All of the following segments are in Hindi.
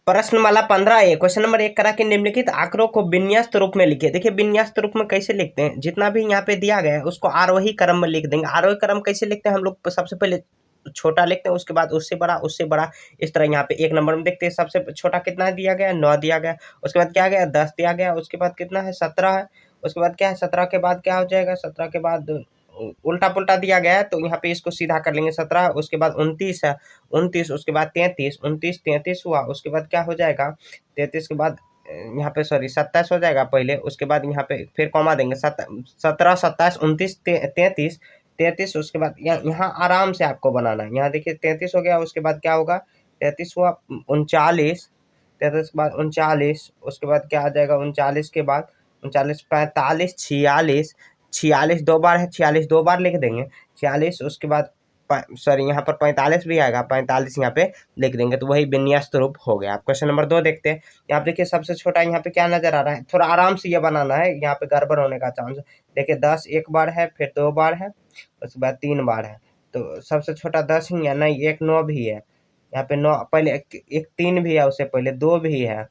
प्रश्नमाला 15A क्वेश्चन नंबर 1 करा कि निम्नलिखित आंकड़ों को विन्यस्त रूप में लिखिए। देखिए विन्यस्त रूप में कैसे लिखते हैं, जितना भी यहाँ पे दिया गया है उसको आरोही क्रम में लिख देंगे। आरोही क्रम कैसे लिखते हैं हम लोग, सबसे पहले छोटा लिखते हैं, उसके बाद उससे बड़ा, इस तरह यहाँ पे 1 नंबर में देखते हैं। सबसे छोटा कितना दिया गया, 9 दिया गया। उसके बाद क्या गया, 10 दिया गया। उसके बाद कितना है, 17 है। उसके बाद क्या है, 17 के बाद क्या हो जाएगा, 17 के बाद उल्टा पुल्टा दिया गया है तो यहाँ पे इसको सीधा कर लेंगे। 17, उसके बाद 29 है, 29, उसके बाद 33, 33 हुआ। उसके बाद क्या हो जाएगा, 33 के बाद यहाँ पे 27 हो जाएगा पहले। उसके बाद यहाँ पे फिर कॉमा देंगे, 17, 27, 29, 33। उसके बाद यहाँ आराम से आपको बनाना है। यहाँ देखिए 33 हो गया। उसके बाद क्या होगा, 33 हुआ, 39, 33 के बाद 39। उसके बाद क्या आ जाएगा, 39 के बाद 39, 45, 46, 46 2 बार है, 46 2 बार लिख देंगे 46। उसके बाद यहाँ पर 45 भी आएगा, 45 यहाँ पे लिख देंगे तो वही विन्यस्त रूप हो गया। आप क्वेश्चन नंबर 2 देखते हैं। यहाँ देखिए सबसे छोटा यहाँ पे क्या नजर आ रहा है, थोड़ा आराम से ये बनाना है, यहाँ पे गड़बड़ होने का चांस। देखिए 10 1 बार है, फिर 2 बार है, उसके बाद 3 बार है। तो सबसे छोटा 10 ही है, नहीं 1 9 भी है। यहाँ पे 9 पहले एक 3 भी है, उससे पहले 2 भी है,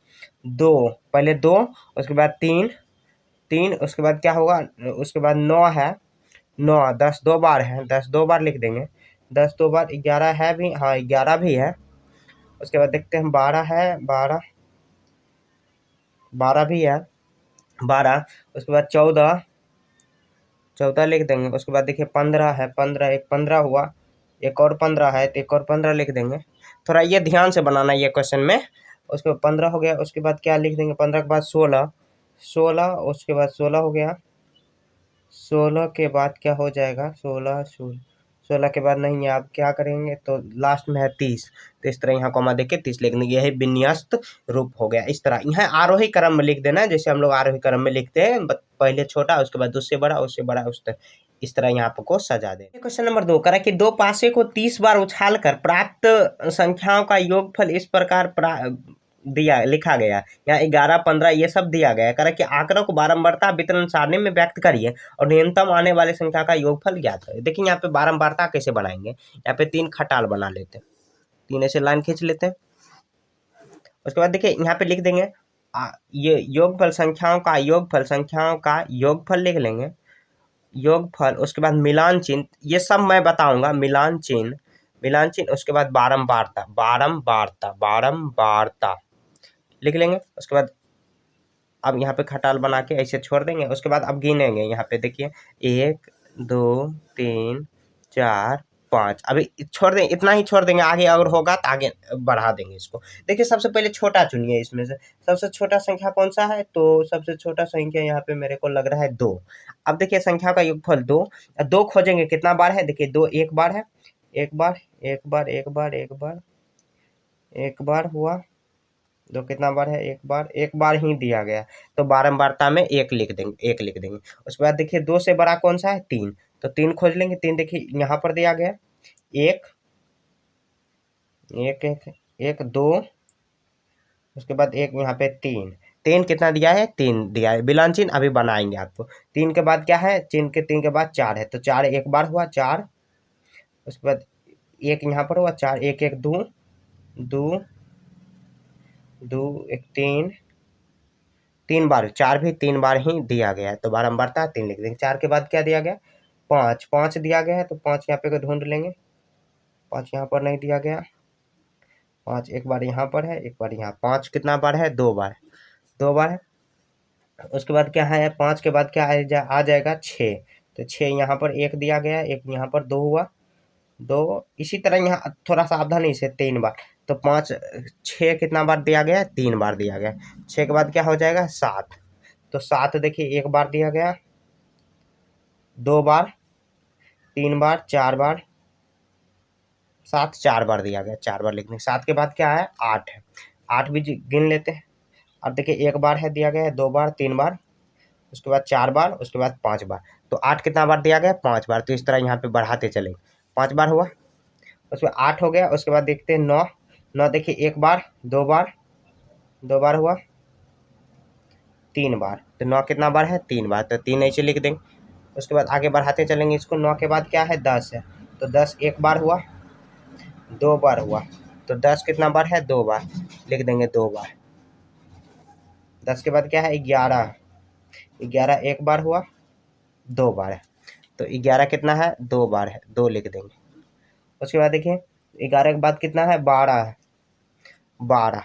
2 पहले 2, उसके बाद 3, उसके बाद क्या होगा, उसके बाद 9 है, 9 10 2 बार है, 10 2 बार लिख देंगे, 10 2 बार 11 है भी, हाँ 11 भी है। उसके बाद देखते हैं 12 है, 12 भी है, 12। उसके बाद 14 लिख देंगे। उसके बाद देखिए 15 है, 15 एक 15 हुआ, एक और 15 है तो एक और 15 लिख देंगे। थोड़ा ये ध्यान से बनाना ये क्वेश्चन में। उसके बाद 15 हो गया। उसके बाद क्या लिख देंगे, 15 के बाद 16, उसके बाद 16 हो गया। 16 के बाद क्या हो जाएगा, 16 के बाद नहीं है, आप क्या करेंगे तो लास्ट में है 30, तो इस तरह यहाँ कॉमा देके 30 लिख देंगे। यही विन्यस्त रूप हो गया। इस तरह यहाँ आरोही क्रम में लिख देना है, जैसे हम लोग आरोही क्रम में लिखते हैं, पहले छोटा उसके बाद उससे बड़ा, उससे बड़ा, इस तरह यहाँ आपको सजा दे। क्वेश्चन नंबर 2 करा कि 2 पासे को 30 बार उछालकर प्राप्त संख्याओं का योगफल इस प्रकार लिखा गया। यहाँ 11 15 ये सब दिया गया। करा कि आंकड़ों को बारंबारता वितरण सारणी में व्यक्त करिए और न्यूनतम आने वाले संख्या का योगफल ज्ञात करें। देखिए यहाँ पे बारंबारता कैसे बनाएंगे, यहाँ पे 3 खटाल बना लेते हैं, 3 ऐसे लाइन खींच लेते हैं। उसके बाद देखिए यहाँ पे लिख देंगे ये योगफल संख्याओं का योगफल लिख लेंगे, योगफल। उसके बाद मिलान चिन्ह, ये सब मैं बताऊंगा, मिलान चिन्ह। उसके बाद बारंबारता लिख लेंगे। उसके बाद अब यहाँ पे खटाल बना के ऐसे छोड़ देंगे। उसके बाद अब गिनेंगे, यहाँ पे देखिए 1 2 3 4 5, अभी छोड़ देंगे, इतना ही छोड़ देंगे, आगे अगर होगा तो आगे बढ़ा देंगे इसको। देखिए सबसे पहले छोटा चुनिए, इसमें से सबसे छोटा संख्या कौन सा है, तो सबसे छोटा संख्या यहाँ पे मेरे को लग रहा है 2। अब देखिए संख्या का योगफल 2 खोजेंगे, कितना बार है, देखिए 2 1 बार है, एक बार हुआ। 2 कितना बार है, एक बार ही दिया गया, तो बारंबारता में 1 लिख देंगे। उसके बाद देखिए 2 से बड़ा कौन सा है, 3, तो 3 खोज लेंगे। 3 देखिए यहाँ पर दिया गया, 1 2, उसके बाद 1 यहाँ पे 3 कितना दिया है, 3 दिया है। विलान चिन्ह अभी बनाएंगे आपको। 3 के बाद क्या है, 3 के बाद 4 है, तो 4 एक बार हुआ, 4। उसके बाद 1 यहाँ पर हुआ, 4 1 1 2 1 3 बार, 4 भी 3 बार ही दिया गया है, तो बारंबारता 3 लिख देंगे। 4 के बाद क्या दिया गया, 5 दिया गया है, तो 5 यहाँ पे ढूंढ लेंगे। 5 यहाँ पर नहीं दिया गया, 5 एक बार यहाँ पर है, एक बार यहाँ। 5 कितना बार है, 2 बार है। उसके बाद क्या है, 5 के बाद क्या आ जाएगा, 6, तो 6 यहाँ पर 1 दिया गया, 1 यहाँ पर 2 हुआ, 2। इसी तरह यहाँ थोड़ा सावधानी से 3 बार, तो 5 6 कितना बार दिया गया, 3 बार दिया गया। 6 के बाद क्या हो जाएगा, 7, तो 7 देखिए 1 बार दिया गया, 2 बार, 3 बार, 4 बार, 7 4 बार दिया गया, 4 बार लिखने। 7 के बाद क्या है, 8 है, 8 भी गिन लेते हैं। अब देखिए 1 बार है दिया गया है, 2 बार, 3 बार, उसके बाद 4 बार, उसके बाद 5 बार, तो 8 कितना बार दिया गया, 5 बार। तो इस तरह यहाँ पे बढ़ाते चलेंगे, 5 बार हुआ, उसमें 8 हो गया। उसके बाद देखते हैं 9 देखिए 1 बार, 2 बार, 2 बार हुआ, 3 बार, तो 9 कितना बार है, 3 बार, तो 3 ऐसे लिख देंगे। उसके बाद आगे बढ़ाते चलेंगे इसको। 9 के बाद क्या है, 10 है, तो 10 1 बार हुआ, 2 बार हुआ, तो 10 कितना बार है, 2 बार, लिख देंगे 2 बार। 10 के बाद क्या है, 11, 11 एक बार हुआ, 2 बार है, तो 11 कितना है, 2 बार है, 2 लिख देंगे। उसके बाद देखिए 11 के बाद कितना है, 12 है, 12,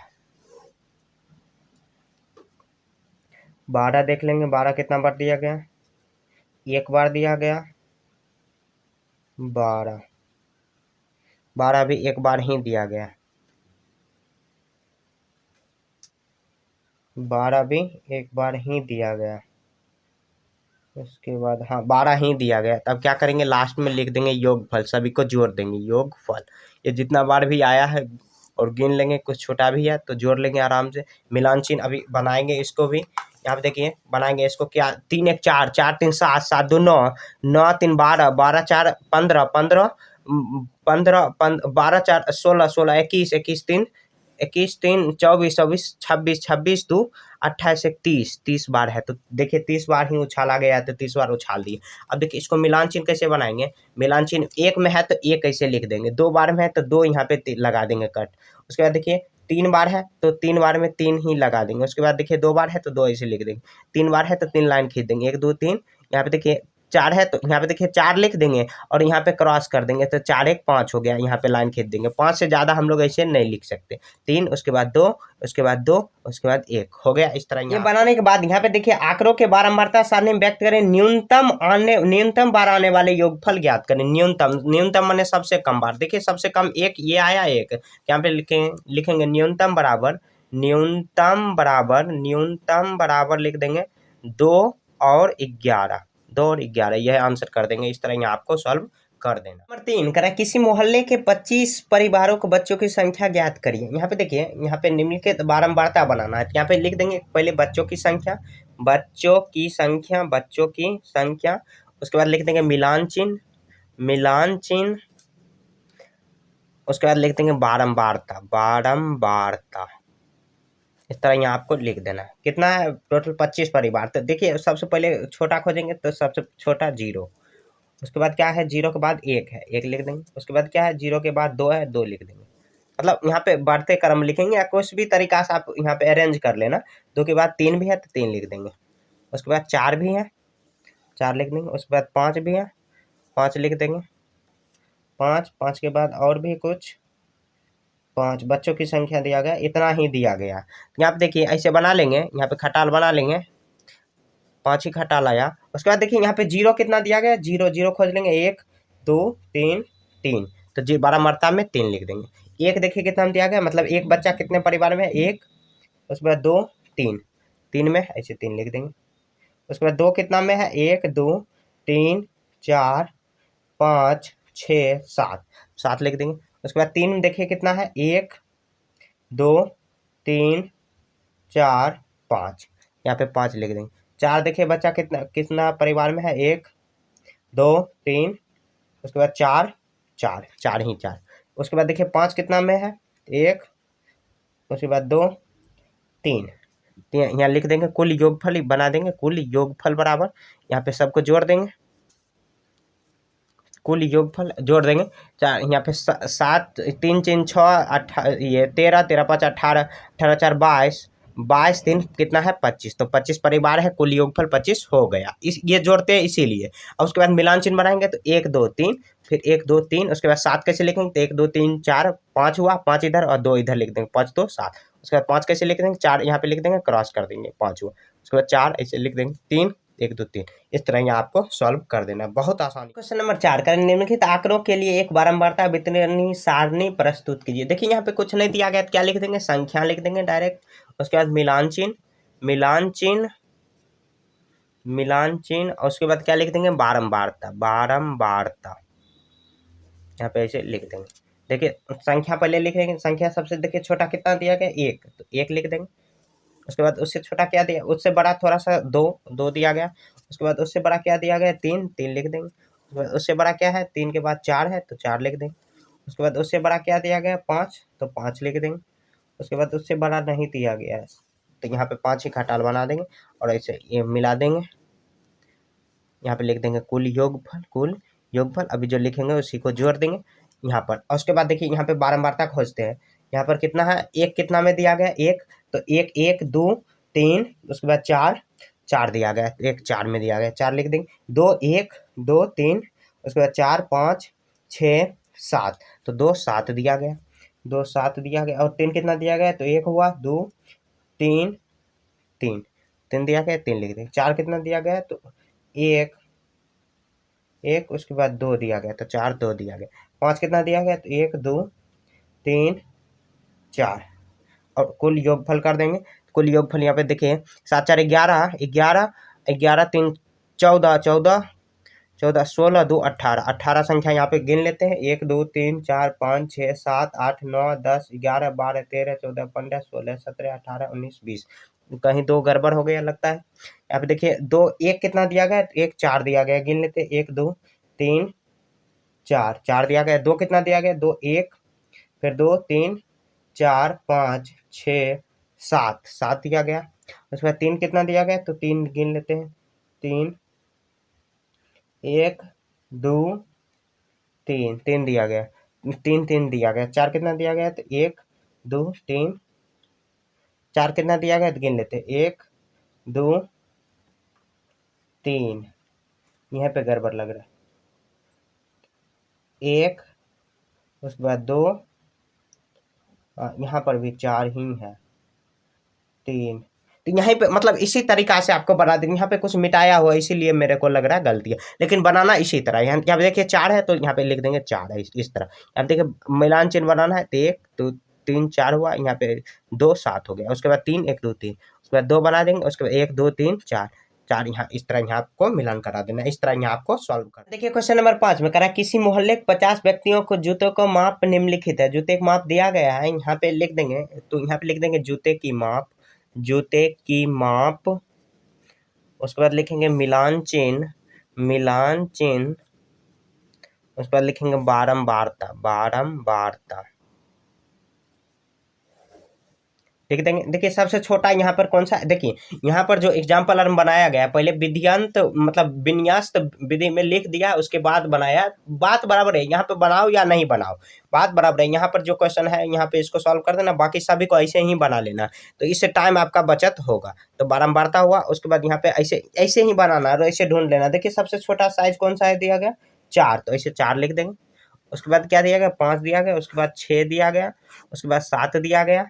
12 देख लेंगे, 12 कितना बार दिया गया, एक बार दिया गया, 12, 12 भी एक बार ही दिया गया, 12 भी एक बार ही दिया गया। उसके बाद हाँ 12 ही दिया गया। तब क्या करेंगे, लास्ट में लिख देंगे योगफल, सभी को जोड़ देंगे, योगफल। ये जितना बार भी आया है और गिन लेंगे, कुछ छोटा भी है तो जोड़ लेंगे आराम से। मिलान चिन्ह अभी बनाएंगे इसको भी, यहाँ पे देखिए बनाएंगे इसको क्या, 3 1 4, 4 3 7, 7 2 9, 9 3 12, 12 4 15, 15 15 12 4 16, 16 21, 21 3, 21 3 24, 24 26, 26 2 28 1 30, 30 बार है। तो देखिए 30 बार ही उछाला गया है, तो 30 बार उछाल दिए। अब देखिए इसको मिलान चिन्ह कैसे बनाएंगे, मिलान चिन्ह एक में है तो एक ऐसे लिख देंगे, 2 बार में है तो 2 यहाँ पे लगा देंगे कट। उसके बाद देखिए 3 बार है तो 3 बार में 3 ही लगा देंगे। उसके बाद देखिए 2 बार है तो 2 ऐसे लिख देंगे, 3 बार है तो 3 लाइन खींच देंगे, 1 2 3। यहाँ पे देखिए 4 है तो यहाँ पे देखिए 4 लिख देंगे और यहाँ पे क्रॉस कर देंगे, तो 4 1 5 हो गया, यहाँ पे लाइन खींच देंगे। 5 से ज़्यादा हम लोग ऐसे नहीं लिख सकते। 3, उसके बाद 2, उसके बाद 2, उसके बाद 1 हो गया। इस तरह ये बनाने के बाद यहाँ पे देखिए आंकड़ों के बारंबारता सारणी में व्यक्त करें, न्यूनतम बार आने वाले योगफल ज्ञात करें। न्यूनतम माने सबसे कम बार। देखिए सबसे कम एक ये आया, एक यहाँ पे लिखेंगे न्यूनतम बराबर लिख देंगे 2 और 11, 2 और 11, यह आंसर कर देंगे। इस तरह यहाँ आपको सॉल्व कर देना। नंबर 3 करा, किसी मोहल्ले के 25 परिवारों को बच्चों की संख्या ज्ञात करिए। यहाँ पे देखिए यहाँ पे निम्नलिखित बारंबारता बनाना है, यहाँ पे लिख देंगे पहले बच्चों की संख्या, उसके बाद लिख देंगे मिलान चिन्ह, उसके बाद लिख देंगे बारंबारता। इस तरह यहाँ आपको लिख देना है। कितना है टोटल, 25 परिवार। तो देखिए सबसे पहले छोटा खोजेंगे तो सबसे छोटा 0, उसके बाद क्या है 0 के बाद 1 है, 1 लिख देंगे। उसके बाद क्या है 0 के बाद 2 है, 2 लिख देंगे। मतलब यहाँ पे बढ़ते क्रम लिखेंगे या कुछ भी तरीका से आप यहाँ पे अरेंज कर लेना। 2 के बाद 3 भी है तो 3 लिख देंगे। उसके बाद 4 भी है, 4 लिख देंगे। उसके बाद 5 भी है, 5 लिख देंगे। 5 के बाद और भी कुछ 5 बच्चों की संख्या दिया गया, इतना ही दिया गया। यहाँ पे देखिए ऐसे बना लेंगे, यहाँ पे खटाल बना लेंगे, 5 ही खटाल आया। उसके बाद देखिए यहाँ पे 0 कितना दिया गया, 0 खोज लेंगे, 1 2 3 3, तो जी बारंबारता में 3 लिख देंगे। 1 देखिए कितना दिया गया, मतलब एक बच्चा कितने परिवार में है, 1। उसके बाद 2 3, 3 में ऐसे 3 लिख देंगे। उसके बाद 2 कितना में है, 1 2 3 4 5 6 7, 7 लिख देंगे। उसके बाद 3 देखिए कितना है, 1 2 3 4 5, यहाँ पे 5 लिख देंगे। 4 देखिए बच्चा कितना परिवार में है, 1 2 3, उसके बाद 4 ही 4। उसके बाद देखिए 5 कितना में है, 1, उसके बाद 2 3, यहाँ लिख देंगे। कुल योगफल बना देंगे, कुल योगफल बराबर यहाँ पे सबको जोड़ देंगे, कुल योगफल जोड़ देंगे। यहाँ पे 7 3 3 6 ये 13 13 5 18 18 4 22 22 3 कितना है, 25। तो 25 परिवार है, कुल योगफल 25 हो गया। ये जोड़ते हैं इसीलिए। और उसके बाद मिलान चिन्ह बनाएंगे तो 1 2 3, फिर 1 2 3, उसके बाद 7 कैसे लिखेंगे, तो 1 2 3 4 5 हुआ, 5 इधर और 2 इधर लिख देंगे, 5 2 7। उसके बाद 5 कैसे लिख देंगे, 4 यहाँ पे लिख देंगे, क्रॉस कर देंगे, 5 हुआ। उसके बाद 4 ऐसे लिख देंगे, 3 1 2 3। इस तरह यहाँ आपको सॉल्व कर देना, बहुत आसानी। क्वेश्चन नंबर 4 करें, निम्नलिखित आंकड़ों के लिए एक बारंबारता वितरणी सारणी प्रस्तुत कीजिए। देखिए यहाँ पे कुछ नहीं दिया गया, क्या लिख देंगे, संख्या लिख देंगे डायरेक्ट। उसके बाद मिलान चिन्ह, और उसके बाद क्या लिख देंगे, बारंबारता। यहाँ पे ऐसे लिख देंगे। देखिए संख्या पहले लिखेंगे, संख्या सबसे देखिए छोटा कितना दिया गया, 1, तो 1 लिख देंगे। उसके बाद उससे छोटा क्या दिया, उससे बड़ा थोड़ा सा 2 दिया गया। उसके बाद उससे बड़ा क्या दिया गया, 3 लिख देंगे। उसके बाद उससे बड़ा क्या है, 3 के बाद 4 है तो 4 लिख देंगे। उसके बाद उससे बड़ा क्या दिया गया, 5, तो 5 लिख देंगे। उसके बाद उससे बड़ा नहीं दिया गया है तो यहाँ पे 5 ही खटाल बना देंगे और ऐसे ये मिला देंगे। यहाँ पे लिख देंगे कुल योगफल। अभी जो लिखेंगे उसी को जोड़ देंगे यहाँ पर। और उसके बाद देखिए यहाँ पे बारंबारता खोजते हैं, यहाँ पर कितना है, एक कितना में दिया गया, एक, तो एक, एक, दो, तीन, उसके बाद चार, चार दिया गया, एक चार में दिया गया, चार लिख देंगे, दो, एक, दो, तीन, उसके बाद चार, पाँच, छः, सात, तो दो सात दिया गया, दो सात दिया गया, और तीन कितना दिया गया, तो एक हुआ, दो, तीन, तीन, तीन दिया गया, तीन लिख देंगे, चार कितना दिया गया, तो एक, एक, उसके बाद दो दिया गया, तो चार, दो दिया गया, पाँच कितना दिया गया, तो एक, दो, तीन, चार, और कुल योगफल कर देंगे, कुल योगफल यहाँ पे देखिए, सात चार ग्यारह, ग्यारह, ग्यारह तीन चौदह, चौदह, चौदह, सोलह, दो अट्ठारह, अट्ठारह संख्या यहाँ पे गिन लेते हैं, एक, दो, तीन, चार, पाँच, छः, सात, आठ, नौ, 10, 11, 12, 13, 14, 15, 16, 17, 18, 19, 20, कहीं दो गड़बड़ हो गया लगता है। यहाँ पे देखिए दो, एक कितना दिया गया, एक चार दिया गया, गिन लेते हैं, एक, दो, तीन, चार, चार दिया गया, दो कितना दिया गया, दो, एक, फिर दो, तीन, चार, पाँच, छः, सात, सात दिया गया, उसके बाद तीन कितना दिया गया, तो तीन गिन लेते हैं, तीन, एक, दो, तीन, तीन दिया गया, तीन, तीन दिया गया, चार कितना दिया गया, तो एक, दो, तीन, चार कितना दिया गया, तो गिन लेते हैं, एक, दो, तीन, यहाँ पे गड़बड़ लग रहा है, एक, उसके बाद दो, यहाँ पर भी चार ही है, तीन, तो यहाँ पे मतलब इसी तरीका से आपको बना देंगे, यहाँ पे कुछ मिटाया हुआ इसीलिए मेरे को लग रहा है गलती है, लेकिन बनाना इसी तरह, यहाँ पे देखिए चार है तो यहाँ पे लिख देंगे चार है, इस तरह, यहाँ देखिए मिलान चिन्ह बनाना है, तो एक, दो, तीन, चार हुआ, यहाँ पे दो, सात हो गया, उसके बाद तीन, एक, दो, तीन, उसके बाद दो बना देंगे, उसके बाद एक, दो, तीन, चार, चार, यहाँ इस तरह यहाँ आपको मिलान करा देना, इस तरह यहाँ आपको सॉल्व कर। देखिए क्वेश्चन नंबर 5 में करा, किसी मोहल्ले के 50 व्यक्तियों को जूतों को माप निम्नलिखित है, जूते का माप दिया गया है, यहाँ पे लिख देंगे, तो यहाँ पे लिख देंगे जूते की माप, जूते की माप, उसके बाद लिखेंगे मिलान चिन्ह, मिलान चिन्ह, उसके बाद लिखेंगे बारंबारता, बारंबारता, लिख देंगे। देखिए सबसे छोटा यहाँ पर कौन सा है, देखिए यहाँ पर जो एग्जाम्पल अर्म बनाया गया है, पहले विधियंत मतलब विन्यास्त विधि में लिख दिया, उसके बाद बनाया, बात बराबर है, यहाँ पे बनाओ या नहीं बनाओ, बात बराबर है, यहाँ पर जो क्वेश्चन है यहाँ पे इसको सॉल्व कर देना, बाकी सभी को ऐसे ही बना लेना, तो इससे टाइम आपका बचत होगा। तो बारंबारता हुआ, उसके बाद यहाँ पे ऐसे ऐसे ही बनाना और ऐसे ढूंढ लेना। देखिए सबसे छोटा साइज कौन सा है दिया गया, चार, तो ऐसे चार लिख देंगे। उसके बाद क्या दिया गया, पाँच दिया गया, उसके बाद छः दिया गया, उसके बाद सात दिया गया,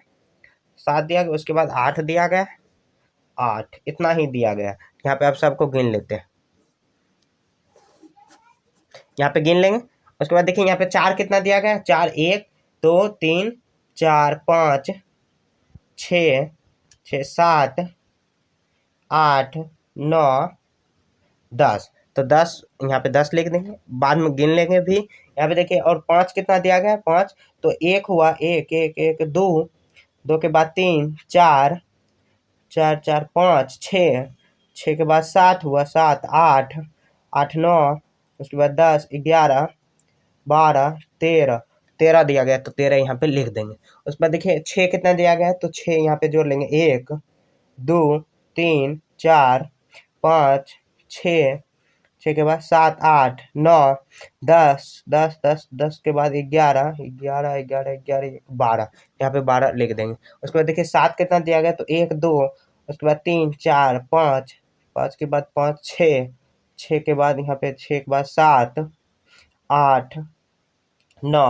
सात दिया गया, उसके बाद आठ दिया गया, आठ, इतना ही दिया गया। यहाँ पे आप सबको गिन लेते हैं, यहाँ पे गिन लेंगे। उसके बाद देखिए यहाँ पे चार कितना दिया गया, चार, एक, दो, तीन, चार, पाँच, छ, सात, आठ, नौ, 10, तो 10, यहाँ पे 10 लिख देंगे, बाद में गिन लेंगे भी। यहाँ पे देखिए और पाँच कितना दिया गया, पाँच, तो एक हुआ, एक, एक, एक, दो, दो के बाद तीन, चार, चार, चार, पाँच, छः, छः के बाद सात हुआ, सात, आठ, आठ, नौ, उसके बाद 10, 11, 12, 13, 13 दिया गया, तो 13 यहाँ पे लिख देंगे। उसके बाद देखिए छः कितना दिया गया है, तो छः यहाँ पे जोड़ लेंगे, एक, दो, तीन, चार, पाँच, छः, छः के बाद सात, आठ, नौ, 10, 10, 10, 10 के बाद 11, 11, 11, 11, 12, यहाँ पे 12 लिख देंगे। उसके बाद देखिए सात कितना दिया गया, तो एक, दो, उसके बाद तीन, चार, पाँच, पाँच के बाद पाँच, छः, छः के बाद यहाँ पे छः के बाद सात, आठ, नौ,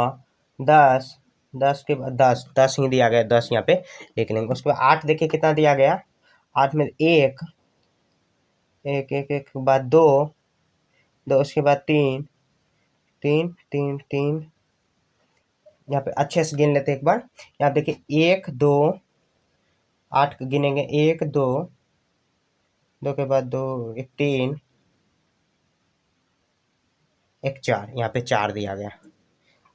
10, 10 के बाद 10, 10 ही दिया गया, 10 यहाँ पे लिख लेंगे। उसके बाद आठ देखिए कितना दिया गया, आठ में एक, एक, एक, एक के बाद दो, दो उसके बाद तीन, तीन, तीन, तीन, यहाँ पे अच्छे से गिन लेते हैं एक बार। यहाँ देखिए एक, दो, आठ गिनेंगे, एक, दो, दो के बाद दो, एक, तीन, एक, चार, यहाँ पे चार दिया गया।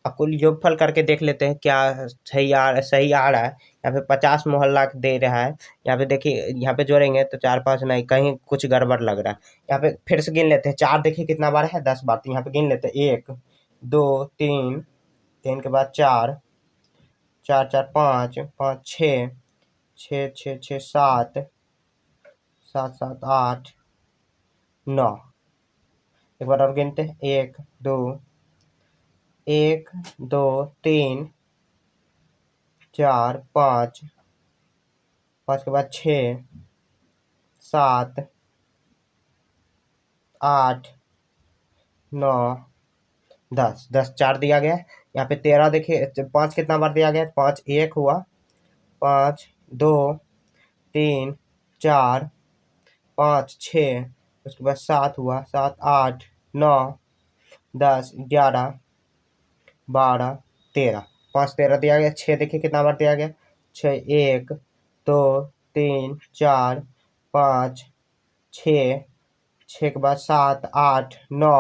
अब कुल योगफल करके देख लेते हैं क्या सही आ रहा है। यहाँ पे 50 मोहल्ला दे रहा है, यहाँ पे देखिए यहाँ पे जोड़ेंगे तो चार, पाँच नहीं, कहीं कुछ गड़बड़ लग रहा है। यहाँ पे फिर से गिन लेते हैं, चार देखिए कितना बार है, 10 बार, तो यहाँ पे गिन लेते हैं, एक, दो, तीन, तीन के बाद चार, चार, चार, पाँच, पाँच, छः, छः, छः, छः, सात, सात, सात, आठ, नौ, एक बार और गिनते हैं, एक, दो, एक, दो, तीन, 4 5 5 के बाद 6 7 8 9 10 10 4 दिया गया है। यहाँ पे 13 देखिए 5 कितना बार दिया गया है, 5 1 हुआ, 5 2 3 4 5 6, उसके बाद 7 हुआ, 7 8 9 10 11 12 13, 5 13 दिया गया। 6 देखिए कितना बार दिया गया, 6 1 2 3 4 5 6, 6 के बाद 7 8 9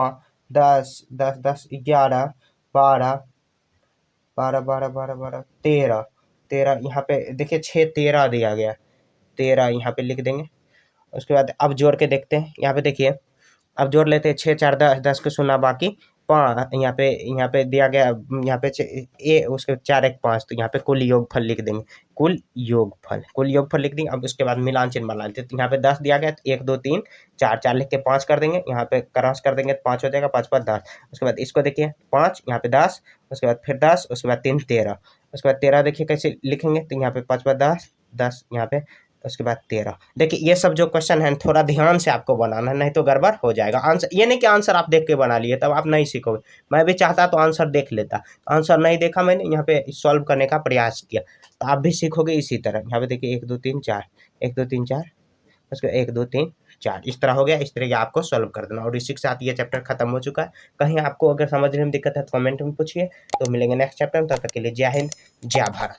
10 10 10 11 12 12 12 12 12 13 13, यहाँ पे देखिए 6 13 दिया गया, 13 यहाँ पे लिख देंगे। उसके बाद अब जोड़ के देखते हैं, यहाँ पे देखिए अब जोड़ लेते हैं, 6 4 10 10 को 0 बाकी 5, यहाँ पे दिया गया, यहाँ पे उसके 4 1 5, तो यहाँ पे कुल योगफल लिख देंगे, कुल योगफल लिख देंगे। अब उसके बाद मिलान चिन्ह बना लेते हैं, तो यहाँ पे 10 दिया गया, 1 2 3 4 4 लिख के 5 कर देंगे, यहाँ पे क्रॉस कर देंगे, 5 हो जाएगा, 5 5 10। उसके बाद इसको देखिए 5, यहाँ पे 10, उसके बाद फिर 10, उसके बाद 3 13, उसके बाद 13 देखिए कैसे लिखेंगे, तो यहाँ पे 5 5 10 10, यहाँ पे उसके बाद 13। देखिए ये सब जो क्वेश्चन है थोड़ा ध्यान से आपको बनाना है, नहीं तो गड़बड़ हो जाएगा। आंसर ये नहीं कि आंसर आप देख के बना लिए तब आप नहीं सीखोगे, मैं भी चाहता तो आंसर देख लेता, आंसर नहीं देखा, मैंने यहाँ पे सॉल्व करने का प्रयास किया, तो आप भी सीखोगे इसी तरह। यहाँ पे देखिए 1 2 3 4, 1 2 3 4, उसके 1 2 3 4, इस तरह हो गया। इस तरह आपको सॉल्व कर देना, और इसी के साथ ये चैप्टर खत्म हो चुका है। कहीं आपको अगर समझने में दिक्कत है तो कमेंट में पूछिए, तो मिलेंगे नेक्स्ट चैप्टर में, तब तक के लिए जय हिंद जय भारत।